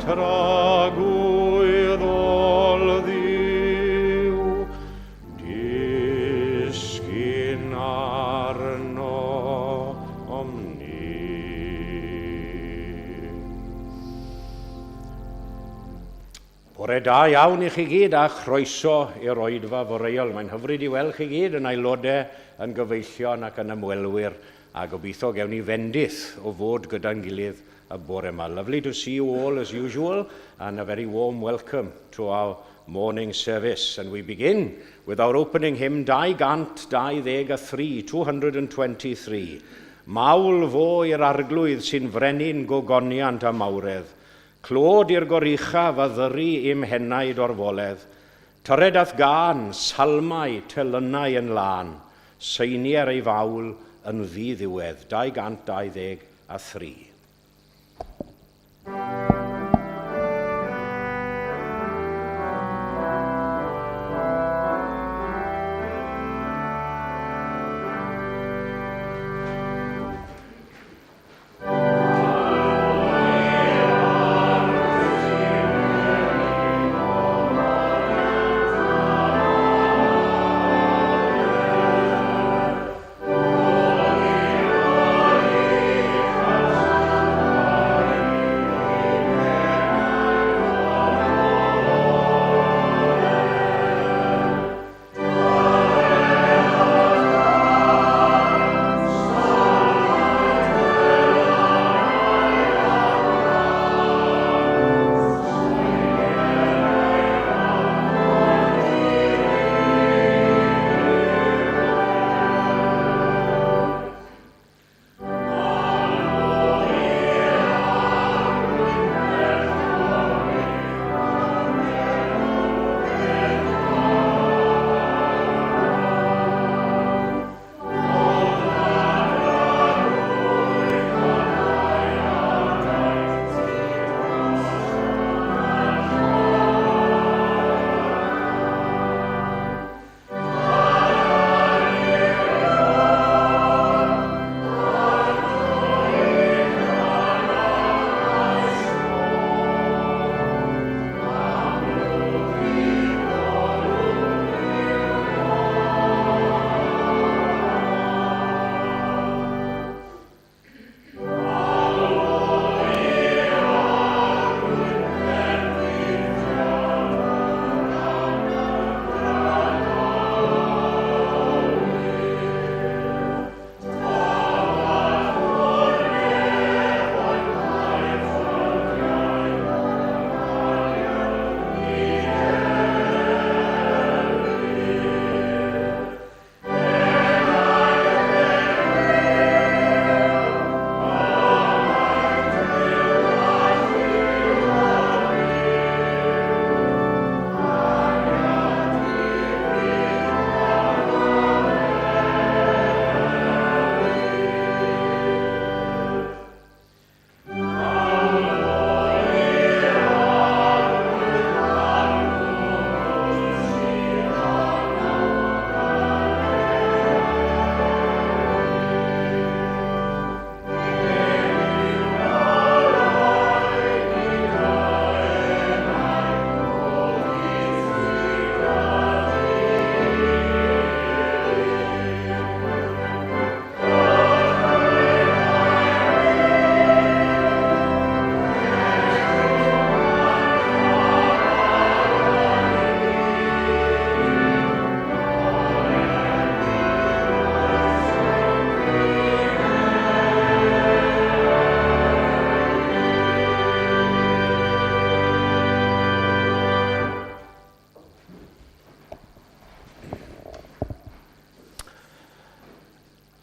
tragwydd ôl ddiw, disgyn arno omni. Bore da iawn i chi gyd a chroeso i'r oedfa foreol. Mae'n hyfryd i weld chi gyd yn aelodau yn gyfeillion ac yn ymwelwyr, a gobeithio gewn ni fendith o fod gyda'n gilydd y bore yma. Lovely to see you all as usual, and a very warm welcome to our morning service. And we begin with our opening hymn 223, 223. Mawl fo i'r arglwydd sy'n frenin gogoniant a mawredd. Clod i'r goricha fa ddyru i'm henaid o'r foledd. Tyred ath gan, salmau, telynau yn lan. Seinier ei fawl yn ddiddiwedd. 223.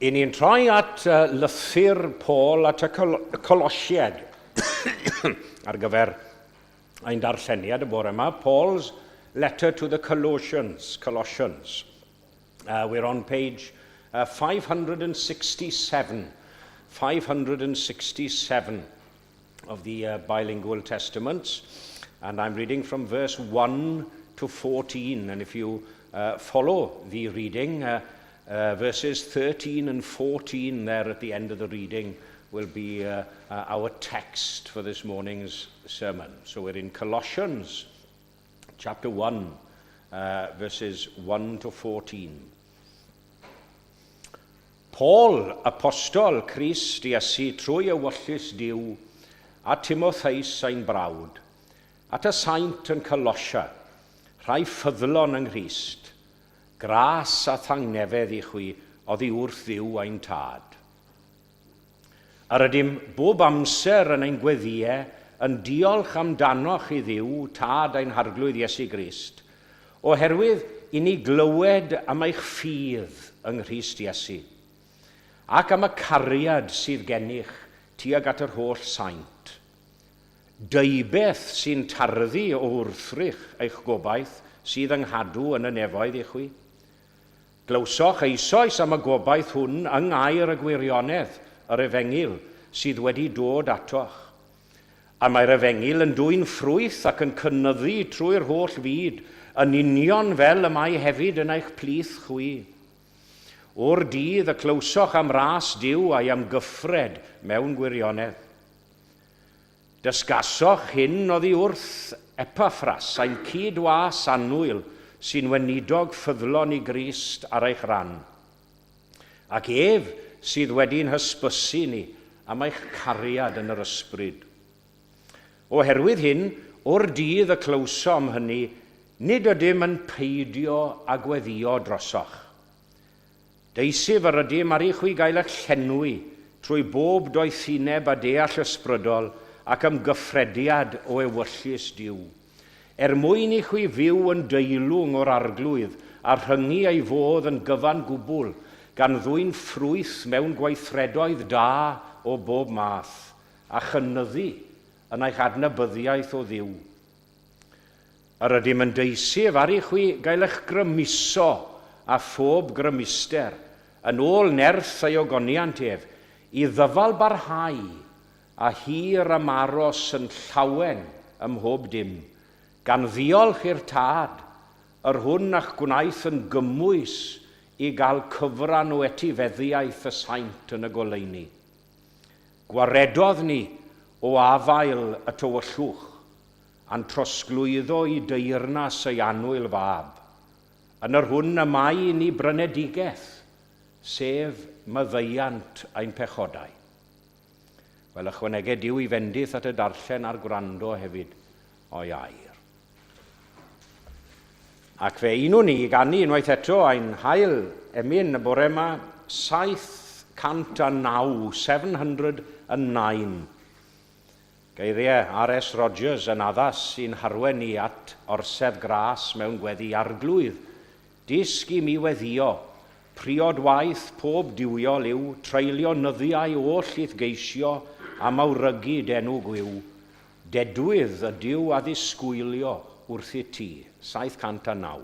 I ni'n troi at lythyr Paul at y Colosied ar gyfer ein darlleniad y bore yma, Paul's letter to the Colossians. We're on page 567 of the bilingual testaments, and I'm reading from verse 1 to 14, and if you follow the reading, verses 13 and 14 there at the end of the reading will be our text for this morning's sermon. So we're in Colossians chapter 1, verses 1 to 14. Paul, apostol Christ Iesu trwy ewyllus Duw, a Timotheus ein brawd, at y saint yn Colosia, rhai ffyddlon yng Nghrist, gras a thangnefedd i chwi oddi wrth Dduw ein tad. Ar ydym bob amser yn ein gweddiau yn diolch amdanoch i Dduw tad ein harglwydd Iesu Grist, oherwydd i ni glywed am eich ffydd yng Nghrist Iesu, ac am y cariad sydd gennych tuag at yr holl saint. Dybeth sy'n tarddu o wrthrych eich gobaith sydd yng nghadw yn y nefoedd i chwi. Glywsoch eisoes am y gobaith hwn yng ngair y gwirionedd, yr efengil sydd wedi dod atoch. A mae'r efengil yn dwy'n ffrwyth ac yn cynyddu trwy'r holl fyd, yn union fel y mae hefyd yn eich plith chwi. O'r dydd y clywsoch am ras Duw a'i am gyffred mewn gwirionedd. Dysgasoch hyn oddi wrth Epaphras a'n cydwas annwyl sy'n wenidog ffyddlon i Grist ar eich ran. Ac ef sydd wedi'n hysbysu ni am eich cariad yn yr ysbryd. Oherwydd hyn, o'r dydd y clywsom hynny, nid ydym yn peidio a gweddio drosoch. Deisif yr ydym ar eich wy gael eich llenwi trwy bob doethineb a deall ysbrydol ac am gyffrediad o ewyllus Duw. Mwyn i chwi fyw yn deilwng o'r arglwydd a rhyngu ei fodd yn gyfan gwbl gan ddwy'n ffrwyth mewn gweithredoedd da o bob math a chynyddu yn eich adnabyddiaeth o Dduw. Yr ydym yn deisif ar eich chwi gael eich grymuso a phob grymuster yn ôl nerth ei ogoniant ef i ddyfal barhau a hir am aros yn llawen ym mhob dim, gan ddiolch i'r tad, yr hwn a'ch gwnaeth yn gymwys i gael cyfran o etifeddiaeth y saint yn y goleuni. Gwaredodd ni o afael y tywyllwch, a'n trosglwyddo i deyrnas ei annwyl fab. Yn yr hwn y mae ni brynedigaeth, sef myddeiant ein pechodau. Wel, ychwanegau Duw i fendith at y darllen a'r gwrando hefyd o'i air. Ac fe unwn ni gannu unwaith eto ein hael emyn y bore yma 709, 709. Geiriau R.S. Rogers yn addas sy'n harwen ni at orsedd gras mewn gweddi arglwydd. Disg i mi weddio, priod waith pob diwiol yw, treulio nyddiau oll i'th geisio am awrygu denw gwyw. Dedwydd y Duw a ddisgwylio wrth i ti. 709.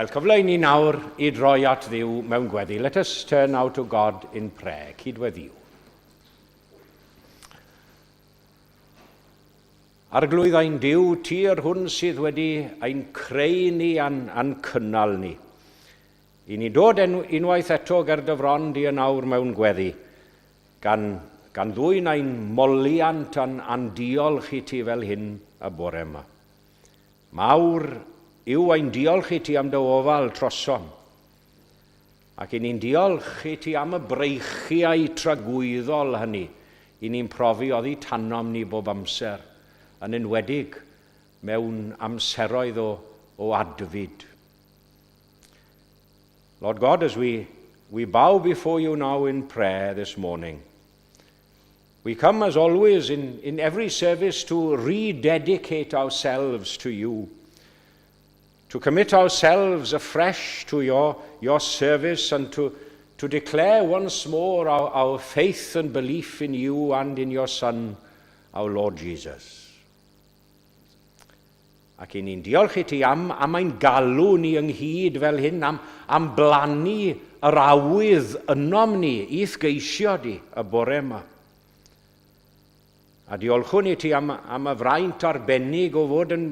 Wel, cyfle i ni nawr i droi at Dduw mewn gweddi. Let us turn now to God in prayer. Cydweddiw. Arglwydd ein Duw, tir hwn sydd wedi ein creu ni a'n cynnal ni. I ni dod unwaith eto ger dyfron di yn awr mewn gweddi, gan ddwyn ein moliant a'n diolch i ti fel hyn y bore yma. Mawr yw ein diolch i ti am dy ofal troson, ac i ni'n diolch i ti am y breichiau tragwyddol hynny i ni'n profi oddi tanom ni bob amser, yn enwedig mewn amseroedd o adfyd. Lord God, as we bow before you now in prayer this morning, we come as always in every service to rededicate ourselves to you, to commit ourselves afresh to your service and to declare once more our faith and belief in you and in your Son, our Lord Jesus. Ac i ni'n diolch i ti am ein galw ni ynghyd fel hyn, am blannu yr awydd ynom ni, i'th geisio di y bore yma. A diolchwn i ti am y fraint arbennig o fod yn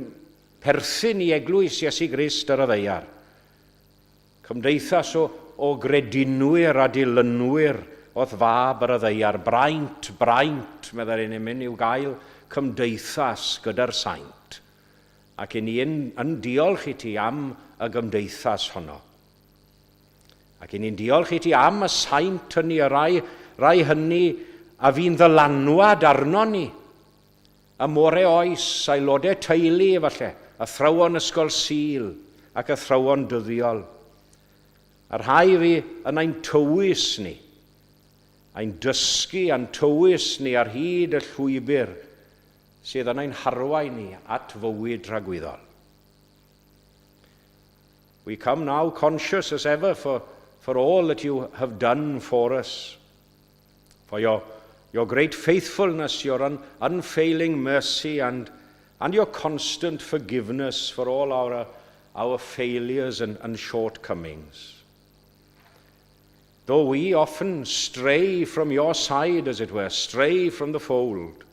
perthyn i Eglwys Iesu Grist ar y ddeiar. Cymdeithas o gredinwyr a dilynwyr oedd fab ar y ddeiar. Braint, meddwl ein mynd i'w gael cymdeithas gyda'r saint. Ac i ni yn diolch i ti am y gymdeithas honno. Ac i ni'n diolch i ti am y saint hynny, y rai hynny a fi'n ddylanwad arno ni. Y more oes, aelodau teulu falle, y thrawon ysgol Sul ac y thrawon dyddiol. A'r rhai fi yn ein tywys ni, ein dysgu a'n tywys ni ar hyd y llwybr sydd yn ein harwain ni at fywyd rhagwyddol. We come now conscious as ever for all that you have done for us, for your great faithfulness, your unfailing mercy, and your constant forgiveness for all our failures and shortcomings. Though we often stray from your side, as it were, stray from the fold,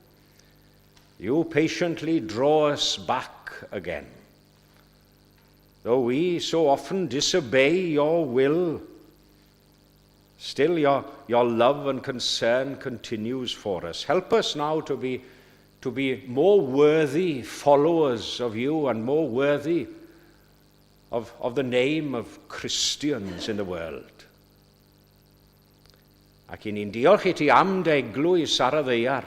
you patiently draw us back again. Though we so often disobey your will, still your love and concern continues for us. Help us now to be more worthy followers of you and more worthy of the name of Christians in the world. Ac i ni'n diolch i ti am dy eglwys ar y ddeiar.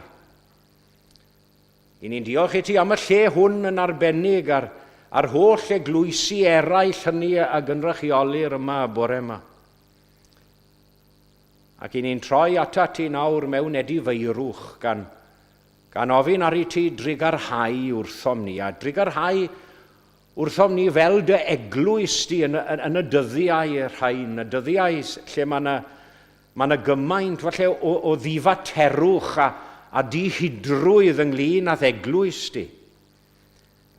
I ni'n diolch i ti am y lle hwn yn arbennig ar holl eglwysi eraill hynny a gynrychioli'r yma y bore yma. Ac i ni'n troi ata ti nawr mewn edifeirwch gan ofyn ar i ti drigarhau wrthom ni, a drigarhau wrthom ni fel dy eglwys di yn y dyddiau rhain, y dyddiau lle mae gymaint falle o ddifaterwch a dihydrwydd ynglyn â eglwys di.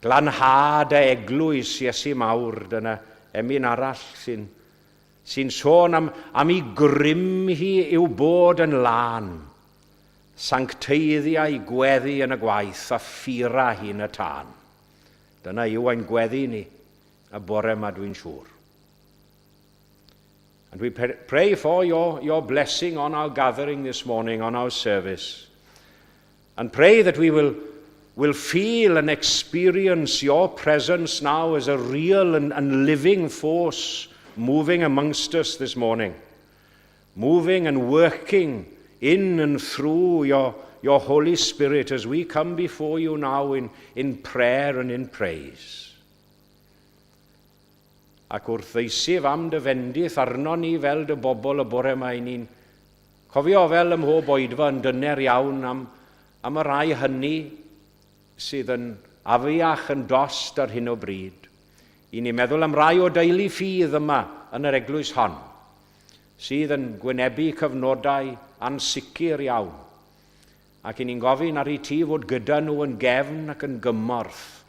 Glanhad y eglwys Iesu mawr, dyna emyn arall sy'n sôn am ei grym hi yw bod yn lan, sancteiddiau gweddi yn y gwaith a ffira hi yn y tân. Dyna yw ein gweddi ni, y bore yma dwi'n siŵr. And we pray for your blessing on our gathering this morning, on our service. And pray that we will feel and experience your presence now as a real and living force moving amongst us this morning. Moving and working in and through your Holy Spirit as we come before you now in prayer and in praise. Ac wrth eisif am dy fendith arno ni fel dy bobl y bore yma i ni'n cofio fel ym mhob oedfa yn dyner iawn am y rai hynny sydd yn afiach yn dost ar hyn o bryd. I ni'n meddwl am rai o deulu ffydd yma yn yr eglwys hon, sydd yn gwynebu cyfnodau ansicr iawn. Ac i ni'n gofyn ar i ti fod gyda nhw yn gefn ac yn gymorth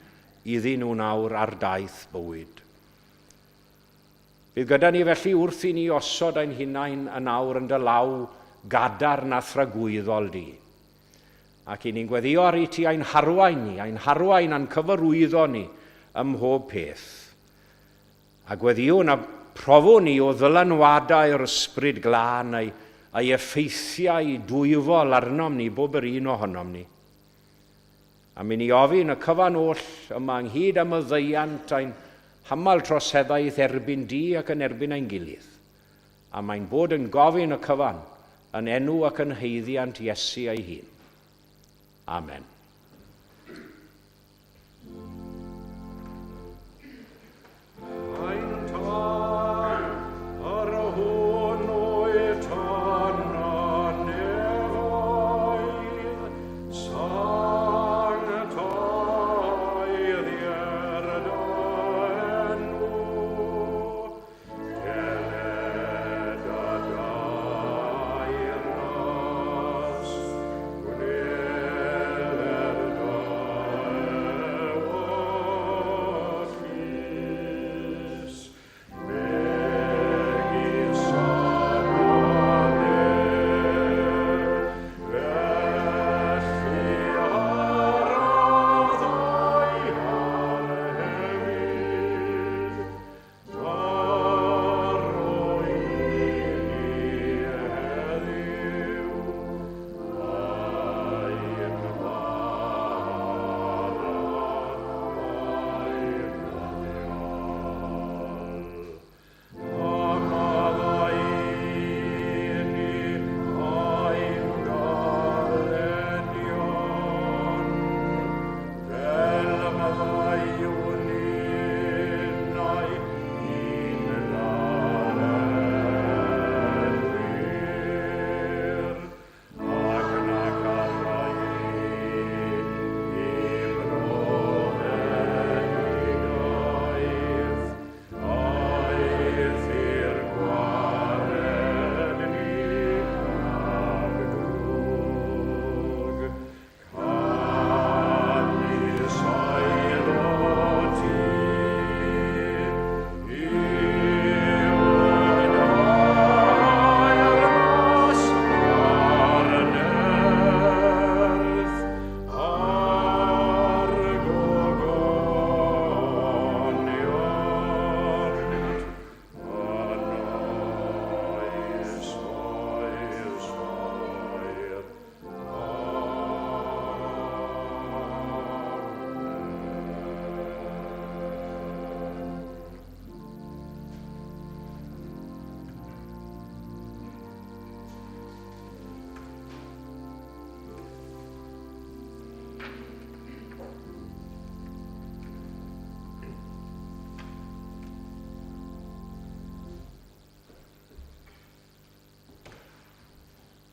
iddyn nhw nawr ar daith bywyd. Bydd gyda ni felly wrth i ni osod ein hunain yn awr yn dy law gadarn a thragwyddol di. Ac i ni'n gweddio ar i ti ein harwain ni, ein harwain a'n cyfarwyddo ni ym mhob peth. A gweddio na profo ni o ddylanwadau yr ysbryd glân a'i effeithiau dwyfol arnom ni, bob yr un ohonom ni. A mi ni ofyn y cyfan oll yma ynghyd am y ddeiant a'n hamal troseddaeth erbyn di ac yn erbyn ein gilydd. A mae'n bod yn gofyn y cyfan yn enw ac yn heiddiant Iesu ei hun. Amen.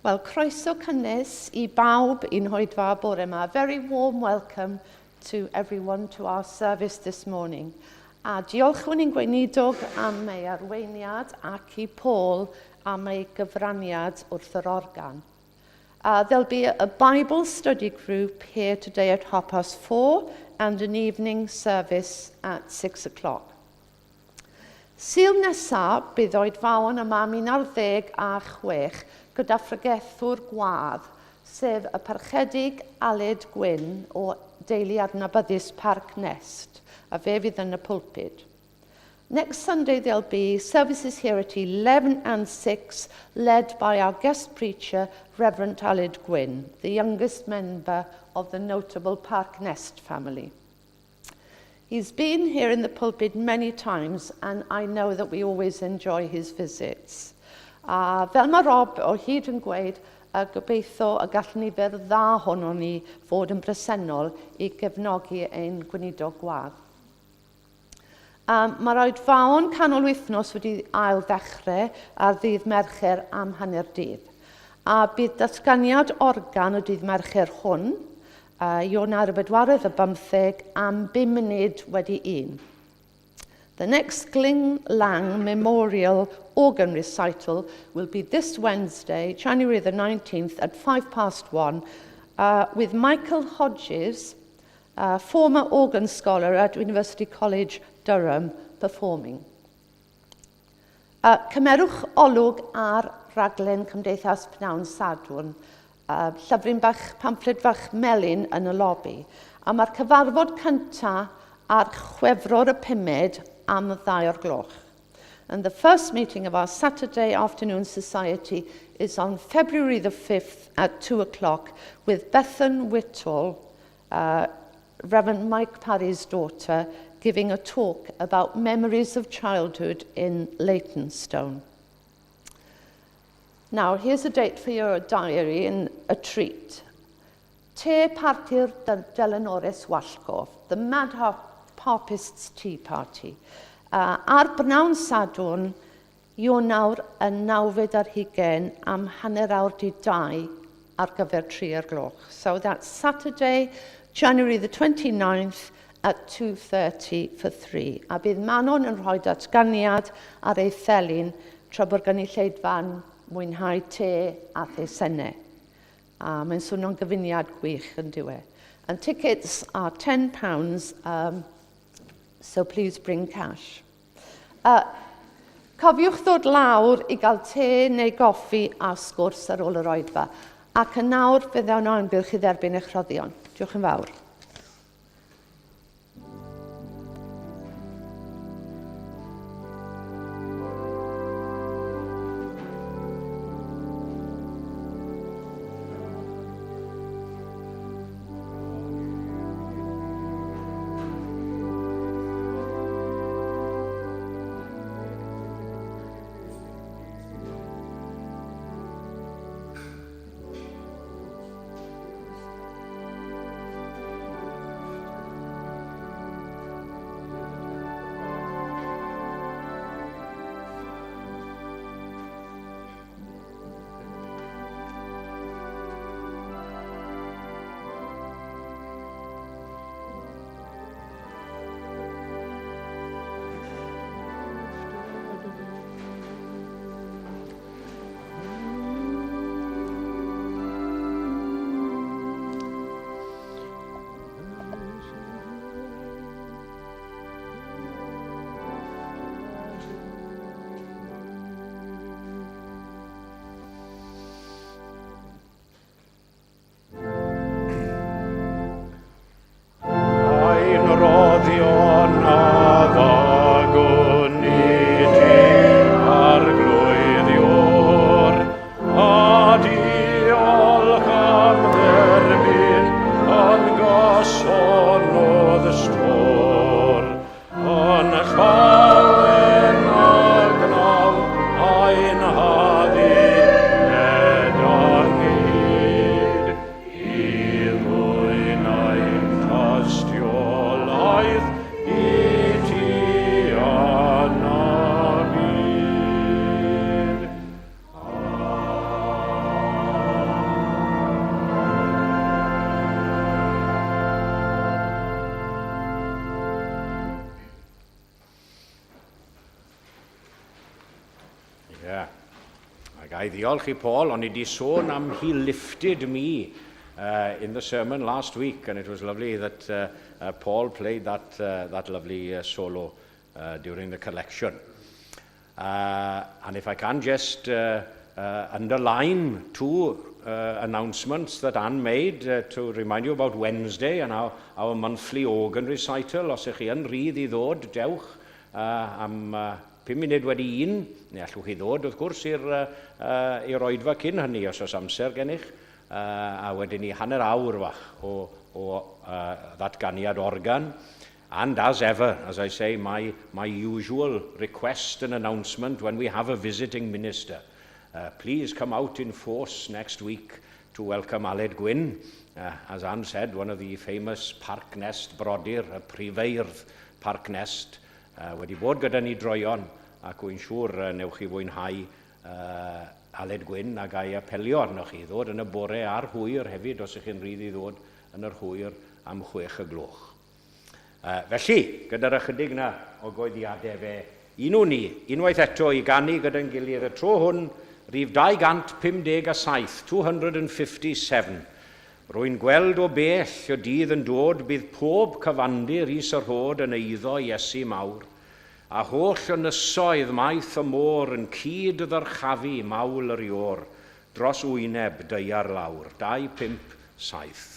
Wel, croeso cynnes I bawb i'n hoedfa bore yma. A very warm welcome to everyone to our service this morning. A diolch hwn i'n gweinidog am ei arweiniad ac I Paul am ei gyfraniad wrth yr organ. There'll be a Bible study group here today at 4:30 and an evening service at 6 o'clock. Sul nesaf bydd oedfaon yma 16 gyda ffrygethwr gwadd, sef y parchedig Aled Gwyn o deulu adnabyddus Parc Nest, a fe fydd yn y pulpit. Next Sunday there'll be services here at 11 and 6, led by our guest preacher, Reverend Aled Gwyn, the youngest member of the notable Parc Nest family. He's been here in the pulpit many times, and I know that we always enjoy his visits. Fel mae Rob o hyd yn gweud, gobeithio y gallwn ni fer dda honno ni fod yn bresennol I gefnogi ein gweinidog gwadd. Mae'r oedfaon canol wythnos wedi ail ddechrau ar ddydd Mercher am hanner dydd. A bydd datganiad organ o dydd Mercher hwn, Iona'r bedwaredd y 15 am 5 munud wedi 1. The next Gling Lang Memorial Organ Recital will be this Wednesday, January the 19th at 1:05, with Michael Hodges, former organ scholar at University College Durham, performing. Cymerwch olwg ar raglen Cymdeithas Pnawn Sadwrn, llyfryn bach, pamffled bach melyn yn y lobi. A mae'r cyfarfod cyntaf ar Chwefror y 5 am 2:00. And the first meeting of our Saturday afternoon society is on February the 5th at 2:00 with Bethan Whitall, Reverend Mike Parry's daughter, giving a talk about memories of childhood in Leytonstone. Now, here's a date for your diary and a treat. Te Partir Delanores Wallgof, the Mad Harpists Tea Party. Ar Bnawn Sadwrn, Ionawr yn 90 am 1:30 ar gyfer 3:00. So that's Saturday, January the 29th at 2:30 for 3. A bydd Manon yn rhoi datganiad ar ei thelyn tra bod gan ei lleidfan mwynhau te a thesennau. Mae'n swnio'n gyfuniad gwych yn diwe. And tickets are £10, so please bring cash. Cofiwch ddod lawr I gael te neu goffi a sgwrs ar ôl yr oedfa. Ac yn nawr bydd ewn o'n amgylch I dderbyn eich rhoddion. Diolch yn fawr. I ddiolch I Paul, ond I di sôn am he lifted me in the sermon last week, and it was lovely that Paul played that lovely solo during the collection. And if I can just underline two announcements that Anne made to remind you about Wednesday and our monthly organ recital. Os ych chi yn rydd I ddod, dewch am 5 munud wedi 1, neu allwch chi ddod wrth gwrs i'r oedfa cyn hynny os oes amser gennych, a wedyn ni hanner awr fach o ddatganiad organ. And as ever, as I say, my usual request and announcement when we have a visiting minister, please come out in force next week to welcome Aled Gwyn. As Anne said, one of the famous Parc Nest brodyr, y prifeirdd Parc Nest, wedi bod gyda ni droion, ac wy'n siŵr newch chi fwynhau Aled Gwyn a gai apelio arnoch chi ddod yn y bore a'r hwyr hefyd os ych chi'n rhydd I ddod yn yr hwyr am 6:00. Felly, gyda'r ychydig na o goeddiadau fe, unwaith eto I gannu gyda'n gilydd y tro hwn, rhif 257, 257. Rwy'n gweld o bell o dydd yn dod bydd pob cyfandir is yr hod yn eiddo Iesu mawr, a holl ynysoedd maith y môr yn cyd y ddyrchafu mawl yr ior, dros wyneb deiar lawr. 2, 5, 7.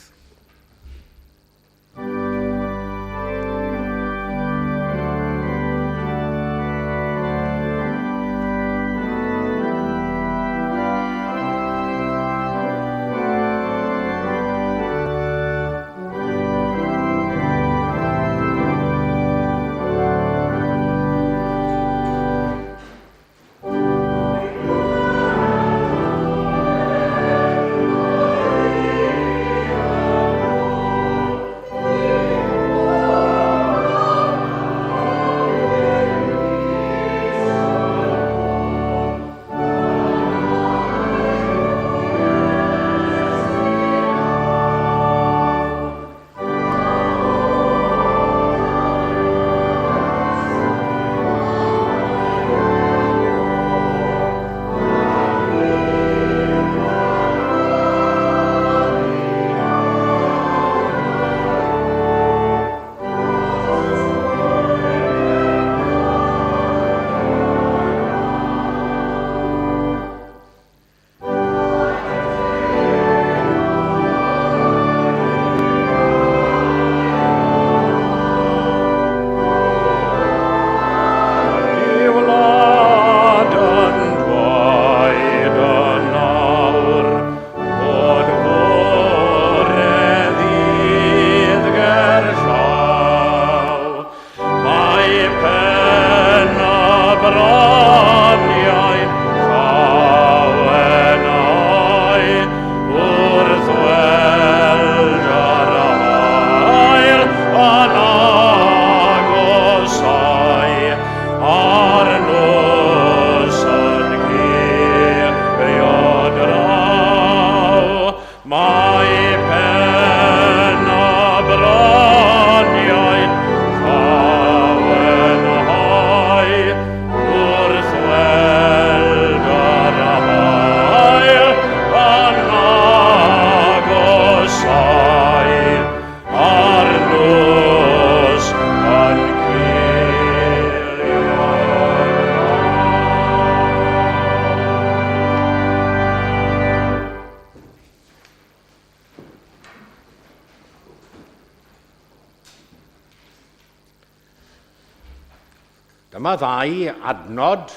Dyma ddau adnod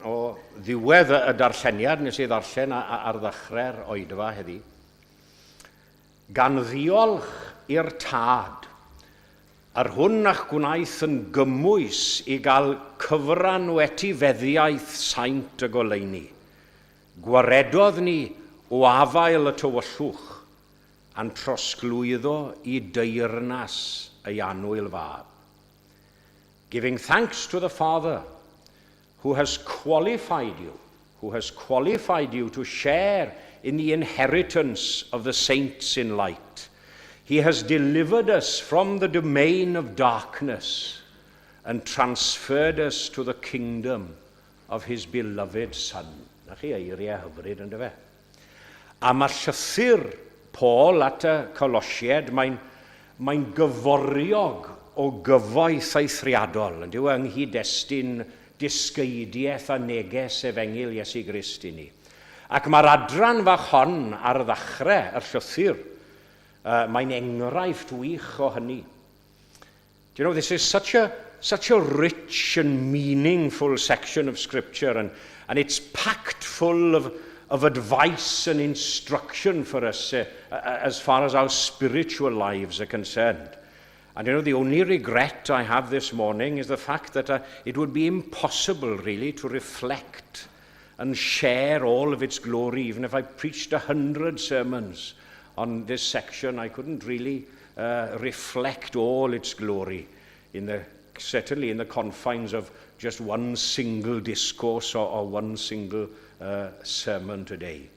o ddiwedd y darlleniad nes i ddarllen ar ddechrau'r oedfa heddi. Gan ddiolch i'r tad, ar hwn a'ch gwnaeth yn gymwys i gael cyfran weti feddiaeth saint y goleuni. Gwaredodd ni o afael y tywyllwch, a'n trosglwyddo i deyrnas y anwyl fab. Giving thanks to the Father who has qualified you to share in the inheritance of the saints in light. He has delivered us from the domain of darkness and transferred us to the kingdom of his beloved Son. Na chi eiriau hyfryd yn dyfe? A mae llythyr Paul at y Colosied, mae'n gyforiog o gyfoeth eithriadol, yn dyw yng nghyd-destun disgeidiaeth a neges efengil Iesu Grist i ni. Ac mae'r adran fach hon ar ddechrau yr llythyr, mae'n enghraifft wych o hynny. Do you know, this is such a rich and meaningful section of Scripture, and it's packed full of advice and instruction for us as far as our spiritual lives are concerned. And you know, the only regret I have this morning is the fact that it would be impossible really to reflect and share all of its glory. Even if I preached 100 sermons on this section, I couldn't really reflect all its glory, certainly in the confines of just one single discourse or one single sermon today.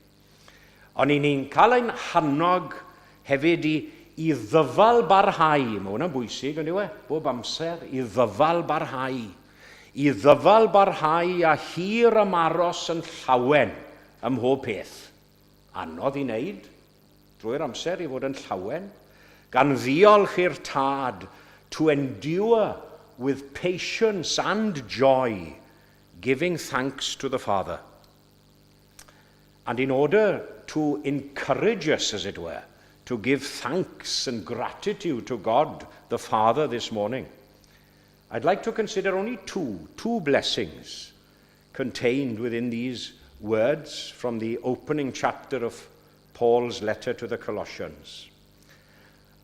Ond i ni'n cael ein hannog hefyd i ddyfal barhau, mae hwnna'n bwysig yn yw e, bob amser, i ddyfal barhau. I ddyfal barhau a hir ymaros yn llawen ym mhob peth. Anodd i wneud, drwy'r amser i fod yn llawen, gan ddiolch i'r tad, to endure with patience and joy, giving thanks to the Father. And in order to encourage us, as it were, to give thanks and gratitude to God the Father this morning, I'd like to consider only two blessings contained within these words from the opening chapter of Paul's letter to the Colossians.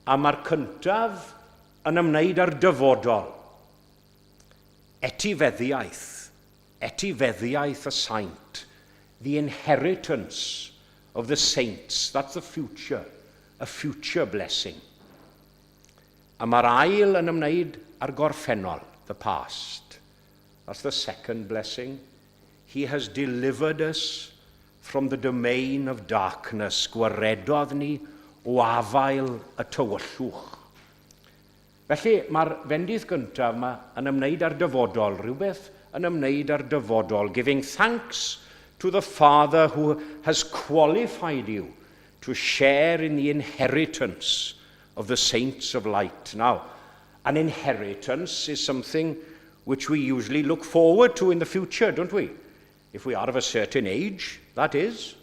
A mae'r cyntaf yn ymwneud â'r dyfodol, etifeddiaeth y saint, the inheritance of the saints. That's the future, a future blessing. A mae'r ail yn ymwneud â'r gorffennol, the past. That's the second blessing. He has delivered us from the domain of darkness. Gwaredodd ni o afael y tywyllwch. Felly, mae'r fendith gyntaf yma yn ymwneud â'r dyfodol, rhywbeth yn ymwneud â'r dyfodol, giving thanks to the Father who has qualified you to share in the inheritance of the saints of light. Now, an inheritance is something which we usually look forward to in the future, don't we? If we are of a certain age, that is.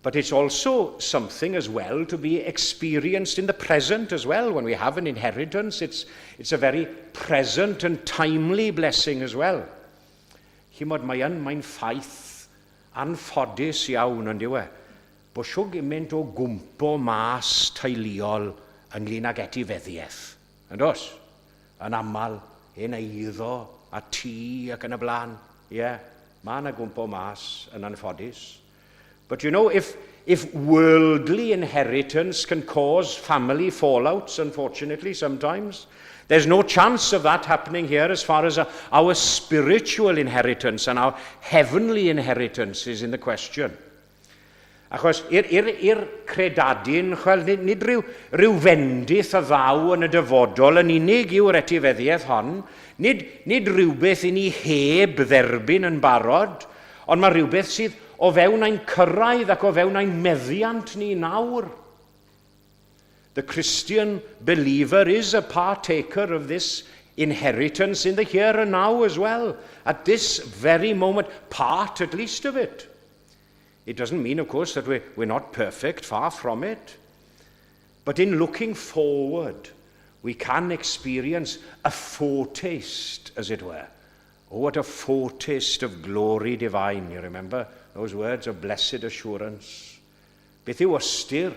But it's also something as well to be experienced in the present as well. When we have an inheritance, it's a very present and timely blessing as well. Chimod, mae'n ffaith anffodus iawn, yn diwe, bod sio gymaint o gwmpo mas teuluol ynglyn ag etifeddiaeth. Yn dos? Yn aml, yn eiddo, a tŷ ac yn y blaen. Ie, mae yna gwmpo mas yn anffodus. But you know, if worldly inheritance can cause family fallouts, unfortunately, sometimes, there's no chance of that happening here as far as our spiritual inheritance and our heavenly inheritance is in the question. Achos, i'r credadyn, nid ryw fendith a ddaw yn y dyfodol yn unig yw'r etifeddiaeth hon, nid rhywbeth i ni heb dderbyn yn barod, ond mae rhywbeth sydd o fewn ein cyrraedd ac o fewn ein meddiant ni nawr. The Christian believer is a partaker of this inheritance in the here and now as well, at this very moment, part at least of it. It doesn't mean, of course, that we're not perfect, far from it. But in looking forward, we can experience a foretaste, as it were. Oh, what a foretaste of glory divine, you remember? Those words of blessed assurance. Beth yw ystyr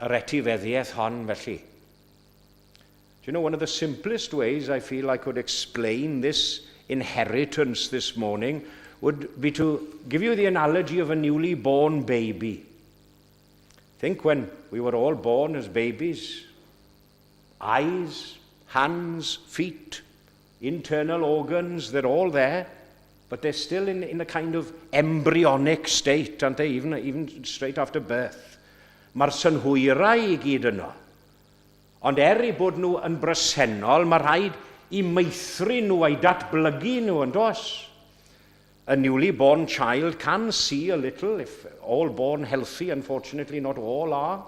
yr etifeddiaeth hon felly? Do you know, one of the simplest ways I feel I could explain this inheritance this morning would be to give you the analogy of a newly born baby. Think when we were all born as babies. Eyes, hands, feet, internal organs, they're all there, but they're still in a kind of embryonic state, aren't they, even straight after birth. Mae'r synhwyrau I gyd yno. Ond I bod nhw yn bresennol, mae rhaid I meithrin nhw a'i datblygu nhw yn dos. A newly born child can see a little, if all born healthy, unfortunately not all are.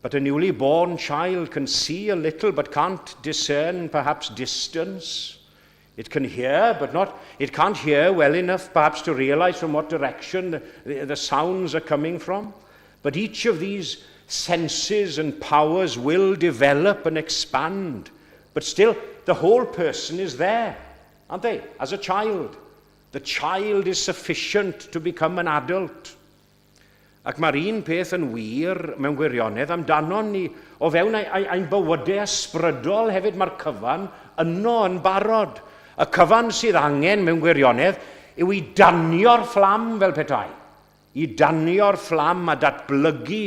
But a newly born child can see a little but can't discern perhaps distance. It can hear, but it can't hear well enough perhaps to realize from what direction the sounds are coming from. But each of these senses and powers will develop and expand. But still, the whole person is there, aren't they, as a child. The child is sufficient to become an adult. Ac mae'r un peth yn wir mewn gwirionedd amdano ni o fewn ein bywydau ysbrydol hefyd mae'r cyfan yno yn barod. Y cyfan sydd angen mewn gwirionedd yw I danio'r fflam fel petai. I danio'r fflam a datblygu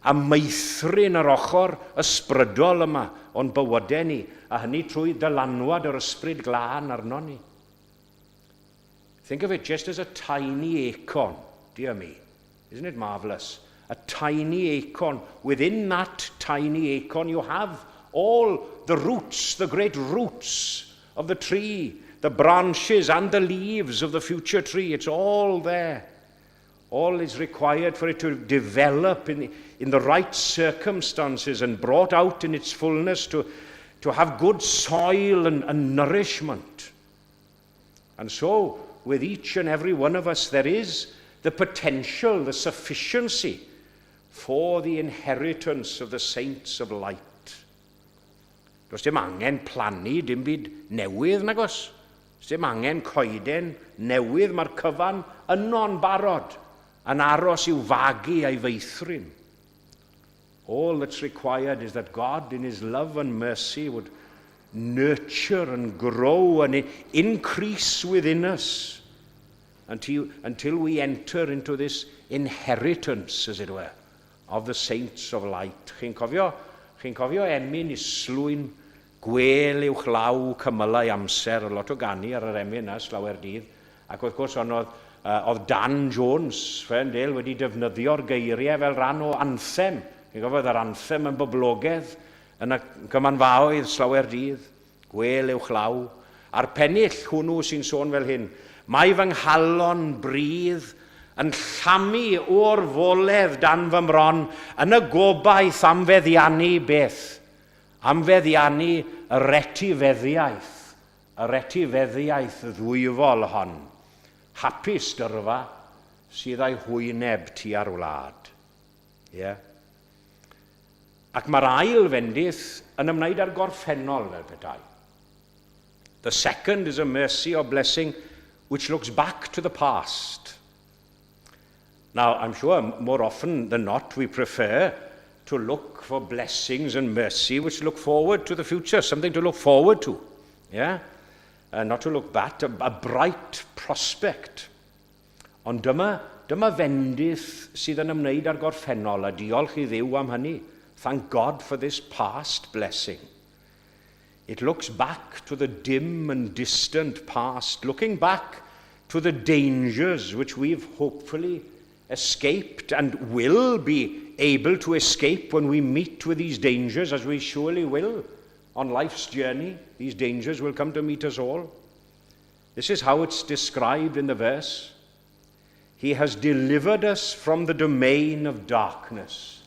a meithrin yr ochr ysbrydol yma o'n bywydau ni, a hynny trwy dylanwad yr ysbryd glân arno ni. Think of it just as a tiny acorn, dear me. Isn't it marvelous? A tiny acorn. Within that tiny acorn you have all the roots, the great roots of the tree, the branches and the leaves of the future tree. It's all there. All is required for it to develop in the right circumstances and brought out in its fullness to to have good soil and nourishment. And so, with each and every one of us, there is the potential, the sufficiency for the inheritance of the saints of light. Does dim angen plannu dim byd newydd nag os. Does dim angen coeden newydd, mae'r cyfan yno'n barod yn aros i'w fagu a'i feithrin. All that's required is that God, in his love and mercy, would nurture and grow and increase within us until we enter into this inheritance, as it were, of the saints of light. Chi'n cofio emyn islwyn gwel uwch law cymylau amser, lot o ganu ar yr emyn as lawer dydd, ac wrth gwrs oedd Dan Jones, Ferndale, wedi defnyddio'r geiriau fel rhan o anthem. Chi'n gofod yr anthem yn boblogaidd yn y cymanfaoedd slawer dydd, gwel uwch law. A'r pennill hwnnw sy'n sôn fel hyn, mae fy nghalon brydd yn llamu o'r foledd dan fy mron yn y gobaith am feddiannu beth? Am feddiannu yr etifeddiaeth ddwyfol hon. Hapus dyrfa sydd â'i hwyneb tua'r wlad. Yeah. Ac mae'r ail fendith yn ymwneud â'r gorffennol fel petai. The second is a mercy or blessing which looks back to the past. Now, I'm sure more often than not we prefer to look for blessings and mercy which look forward to the future, something to look forward to, yeah? Not to look back, a bright prospect. Ond dyma fendith sydd yn ymwneud â'r gorffennol, a diolch i Dduw am hynny. Thank God for this past blessing. It looks back to the dim and distant past, looking back to the dangers which we've hopefully escaped and will be able to escape when we meet with these dangers, as we surely will on life's journey. These dangers will come to meet us all. This is how it's described in the verse. He has delivered us from the domain of darkness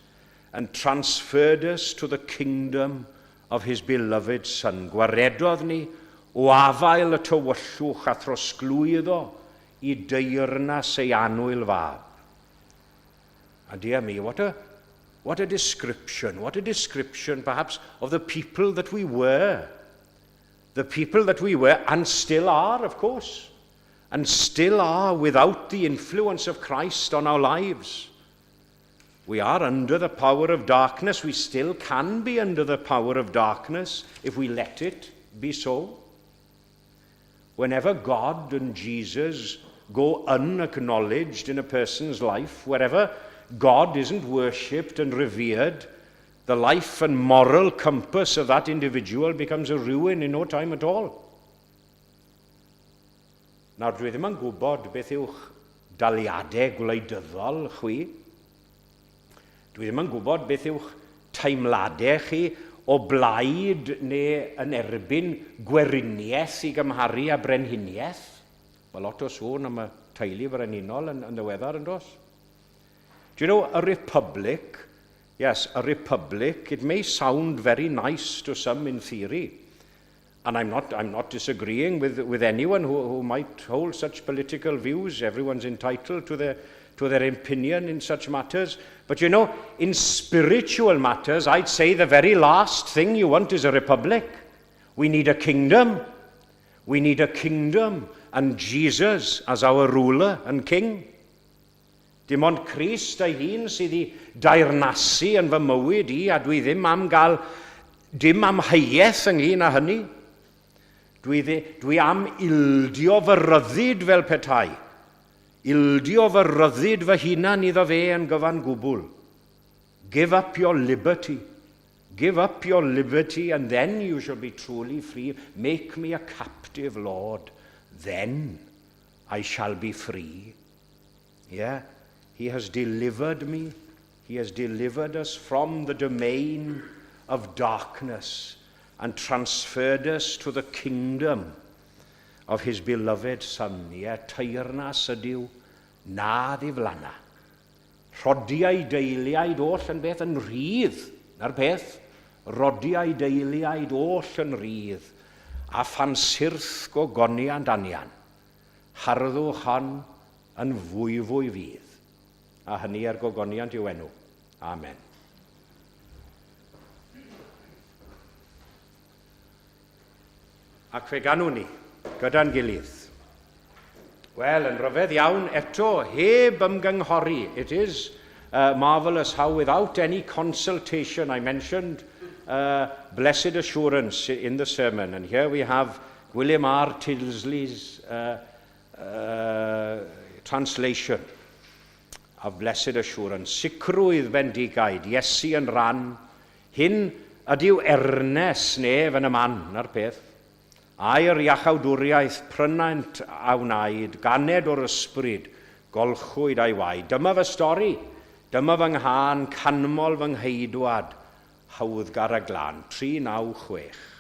and transferred us to the kingdom of his beloved Son. Gwaredodd ni o afael y tywyllwch a throsglwyddo I deyrnas ei anwyl fab. And dear me, what a description perhaps of the people that we were. The people that we were and still are, of course, and still are without the influence of Christ on our lives. We are under the power of darkness. We still can be under the power of darkness if we let it be so. Whenever God and Jesus go unacknowledged in a person's life, wherever God isn't worshipped and revered, the life and moral compass of that individual becomes a ruin in no time at all. Nawr, dwi ddim yn gwybod beth yw'ch daliadau gwleidyddol chwi. Dwi ddim yn gwybod beth yw'ch teimladau chi o blaid neu yn erbyn gweriniaeth I gymharu â brenhiniaeth. Mae lot o sôn am y teulu brenhinol yn ddiweddar yn dos. Do you know, a republic, yes, a republic, it may sound very nice to some in theory. And I'm not disagreeing with anyone who might hold such political views. Everyone's entitled to their opinion in such matters. But you know, in spiritual matters, I'd say the very last thing you want is a republic. We need a kingdom. We need a kingdom and Jesus as our ruler and king. Dim ond Crist ei hun sydd I dairnasu yn fy mywyd I, a dwi ddim am gael dim amheuaeth ynglyn â hynny. Dwi am ildio fy ryddid fel petai. Ildio fy ryddid fy hunan iddo fe yn gyfan gwbl. Give up your liberty. Give up your liberty and then you shall be truly free. Make me a captive, Lord. Then I shall be free. Yeah, he has delivered me. He has delivered us from the domain of darkness and transferred us to the kingdom of his beloved Son. Ie, teyrnas ydyw na ddiflanna. Rhodiau deiliaid oll yn beth yn rhydd na'r peth. rodiau deiliaid oll yn rydd, a phan syrth go gonian danian, harddwch hon yn fwy fydd. A hynny ar gogoniant i'w enw. Amen. Ac fe ganw ni, gyda'n gilydd. Wel, yn rhyfedd iawn, eto, heb ymgynghori. It is marvellous how without any consultation, I mentioned blessed assurance in the sermon. And here we have William R. Tilsley's translation of blessed assurance. Sicrwydd bendigaid, Iesu yn ran, hyn ydyw ernes nef yn y man, na'r peth. A'r iachawdwriaeth prynaint a wnaed, ganed o'r ysbryd, golchwyd a'i waed. Dyma fy stori, dyma fy nghân, canmol fy ngheidwad, hawddgar y glan, 396.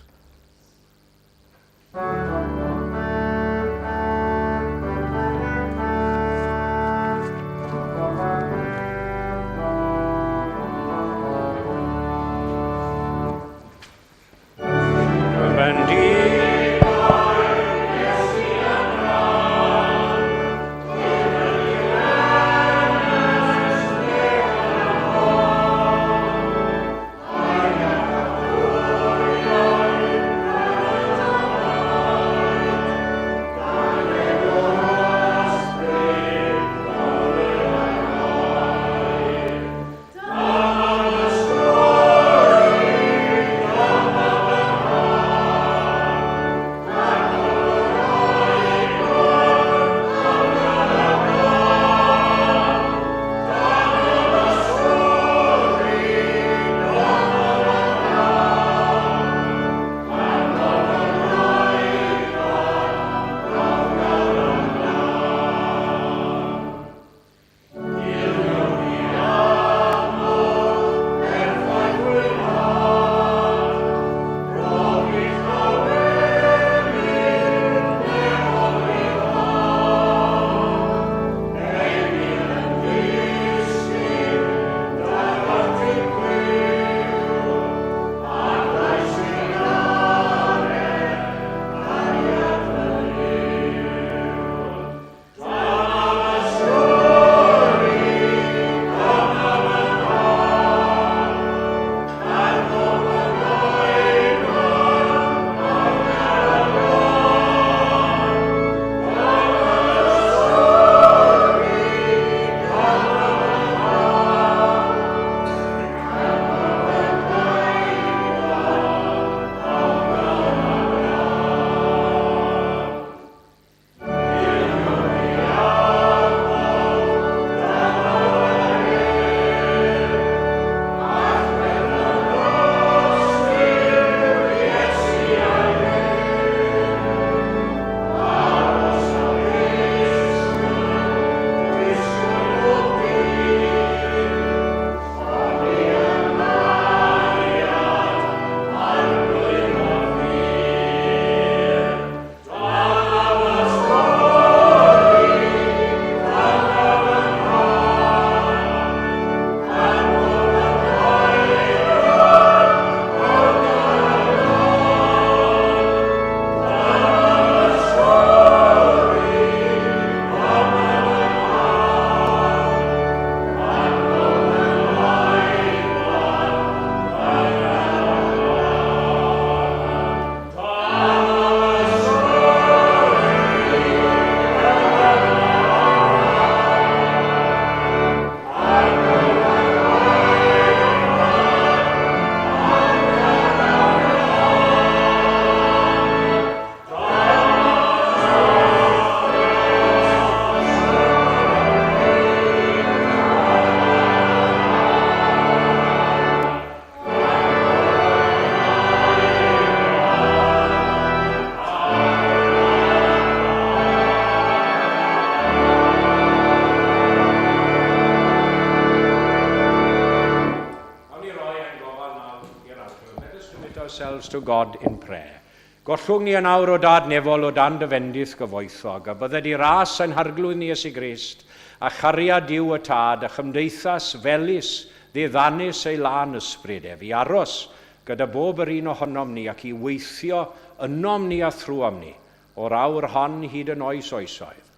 ourselves to God in prayer. Gollwng ni yn awr o dad nefol o dan dyfendith gyfoethog, a bydde di ras yn harglwydd ni Iesu Grist, a chariad diw y tad, a chymdeithas felys ddiddannus ei lan ysbryd ef, i aros gyda bob yr un ohonom ni ac i weithio ynom ni a thrwom ni, o'r awr hon hyd yn oes oesoedd.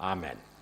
Amen.